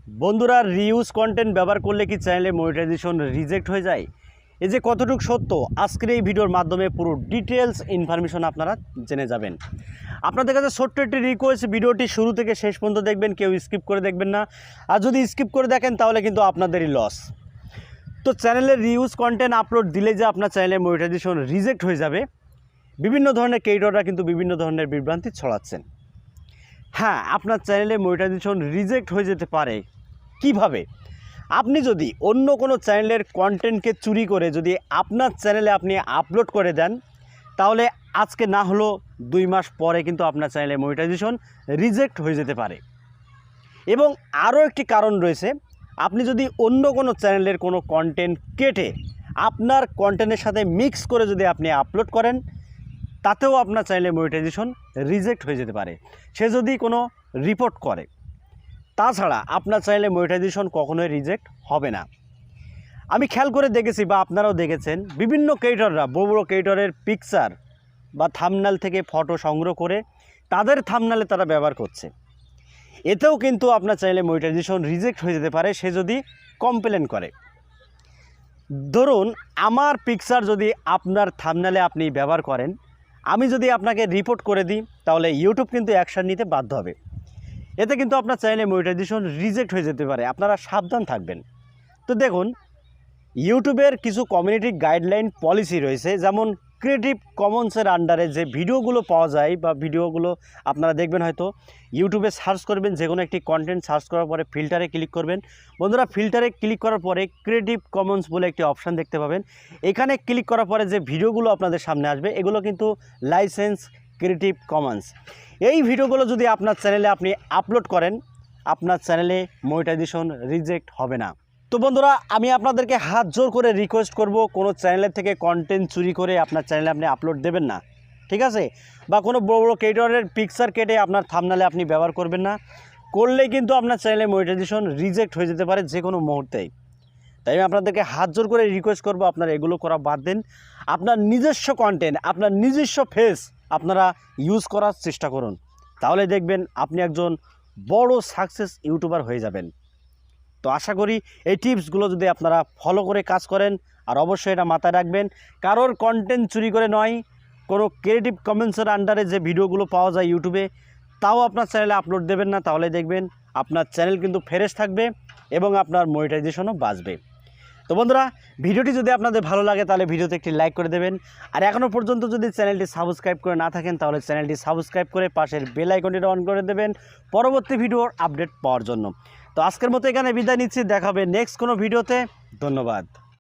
বন্ধুরা, reuse content ব্যবহার করলে কি চ্যানেলে মনিটাইজেশন রিজেক্ট হয়ে যায়? এই যে কতটুকু সত্য, আজকের এই ভিডিওর মাধ্যমে পুরো ডিটেলস ইনফরমেশন আপনারা জেনে যাবেন। আপনাদের কাছে ছোট্ট একটি রিকোয়েস্ট, ভিডিওটি শুরু থেকে শেষ পর্যন্ত দেখবেন, কেউ স্কিপ করে দেখবেন না। আর যদি স্কিপ করে দেখেন তাহলে কিন্তু আপনাদেরই লস। তো চ্যানেলের রিউজ কন্টেন্ট আপলোড দিলে যে আপনার চ্যানেলে মনিটাইজেশন রিজেক্ট হয়ে যাবে, বিভিন্ন ধরনের ক্রিয়েটররা কিন্তু বিভিন্ন ধরনের বিভ্রান্তি ছড়াচ্ছেন। হ্যাঁ, আপনার চ্যানেলে মনিটাইজেশন রিজেক্ট হয়ে যেতে পারে। কিভাবে? আপনি যদি অন্য কোনো চ্যানেলের কন্টেন্টকে চুরি করে যদি আপনার চ্যানেলে আপনি আপলোড করে দেন, তাহলে আজকে না হলেও 2 মাস পরে কিন্তু আপনার চ্যানেলে মনিটাইজেশন রিজেক্ট হয়ে যেতে পারে। এবং আরও একটি কারণ রয়েছে, আপনি যদি অন্য কোনো চ্যানেলের কোনো কন্টেন্ট কেটে আপনার কন্টেন্টের সাথে মিক্স করে যদি আপনি আপলোড করেন, তাতেও আপনার চ্যানেলে মনিটাইজেশন রিজেক্ট হয়ে যেতে পারে, সে যদি কোনো রিপোর্ট করে। তাছাড়া আপনার চ্যানেলে মনিটাইজেশন কখনোই রিজেক্ট হবে না। আমি খেয়াল করে দেখেছি, বা আপনারাও দেখেছেন, বিভিন্ন ক্রিয়েটররা বড় বড় ক্রিয়েটরের পিকচার বা থাম্বনেল থেকে ফটো সংগ্রহ করে তাদের থাম্বনেলে তারা ব্যবহার করছে। এতেও কিন্তু আপনার চ্যানেলে মনিটাইজেশন রিজেক্ট হয়ে যেতে পারে, সে যদি কমপ্লেন করে। ধরুন, আমার পিকচার যদি আপনার থাম্বনেলে আপনি ব্যবহার করেন, আমি যদি আপনাকে রিপোর্ট করে দিই, তাহলে ইউটিউব কিন্তু অ্যাকশন নিতে বাধ্য হবে। এতে কিন্তু আপনার চ্যানেলে মনিটাইজেশন রিজেক্ট হয়ে যেতে পারে, আপনারা সাবধান থাকবেন। তো দেখুন, ইউটিউবের কিছু কমিউনিটি গাইডলাইন পলিসি রয়েছে, যেমন ক্রিয়েটিভ কমন্সের আন্ডারে যে ভিডিওগুলো পাওয়া যায় বা ভিডিওগুলো আপনারা দেখবেন, হয়তো ইউটিউবে সার্চ করবেন, যে কোনো একটি কন্টেন্ট সার্চ করার পরে ফিল্টারে ক্লিক করবেন। বন্ধুরা, ফিল্টারে ক্লিক করার পরে ক্রিয়েটিভ কমন্স বলে একটি অপশান দেখতে পাবেন। এখানে ক্লিক করার পরে যে ভিডিওগুলো আপনাদের সামনে আসবে, এগুলো কিন্তু লাইসেন্স ক্রিয়েটিভ কমন্স। এই ভিডিওগুলো যদি আপনার চ্যানেলে আপনি আপলোড করেন, আপনার চ্যানেলে মনিটাইজেশন রিজেক্ট হবে না। তো বন্ধুরা, আমি আপনাদেরকে হাত জোর করে রিকোয়েস্ট করব, কোনো চ্যানেলের থেকে কন্টেন্ট চুরি করে আপনার চ্যানেলে আপনি আপলোড দেবেন না, ঠিক আছে? বা কোনো বড় বড় ক্রিয়েটরের পিকচার কেটে আপনার থাম্বনেলে আপনি ব্যবহার করবেন না। করলেই কিন্তু আপনার চ্যানেলে মনিটাইজেশন রিজেক্ট হয়ে যেতে পারে যে কোনো মুহূর্তেই। তাই আমি আপনাদেরকে হাত জোর করে রিকোয়েস্ট করব, আপনারা এগুলো করা বাদ দেন। আপনার নিজস্ব কন্টেন্ট, আপনার নিজস্ব ফেস আপনারা ইউজ করার চেষ্টা করুন, তাহলে দেখবেন আপনি একজন বড় সাকসেস ইউটিউবার হয়ে যাবেন। তো আশা করি এই টিপসগুলো যদি আপনারা ফলো করে কাজ করেন, আর অবশ্যই এটা মাথায় রাখবেন, কারোর কন্টেন্ট চুরি করে নয়, কোনো ক্রিয়েটিভ কমেন্টসের আন্ডারে যে ভিডিওগুলো পাওয়া যায় ইউটিউবে, তাও আপনার চ্যানেলে আপলোড দেবেন না, তাহলে দেখবেন আপনার চ্যানেল কিন্তু ফ্রেশ থাকবে এবং আপনার মনিটাইজেশনও বাঁচবে। তো বন্ধুরা, ভিডিওটি যদি আপনাদের ভালো লাগে তাহলে ভিডিওতে একটি লাইক করে দেবেন। আর এখনও পর্যন্ত যদি চ্যানেলটি সাবস্ক্রাইব করে না থাকেন, তাহলে চ্যানেলটি সাবস্ক্রাইব করে পাশের বেল আইকনটি অন করে দেবেন পরবর্তী ভিডিওর আপডেট পাওয়ার জন্য। তো আজকের মতো এখানে বিদায় নিচ্ছি, দেখা হবে নেক্সট কোনো ভিডিওতে। ধন্যবাদ।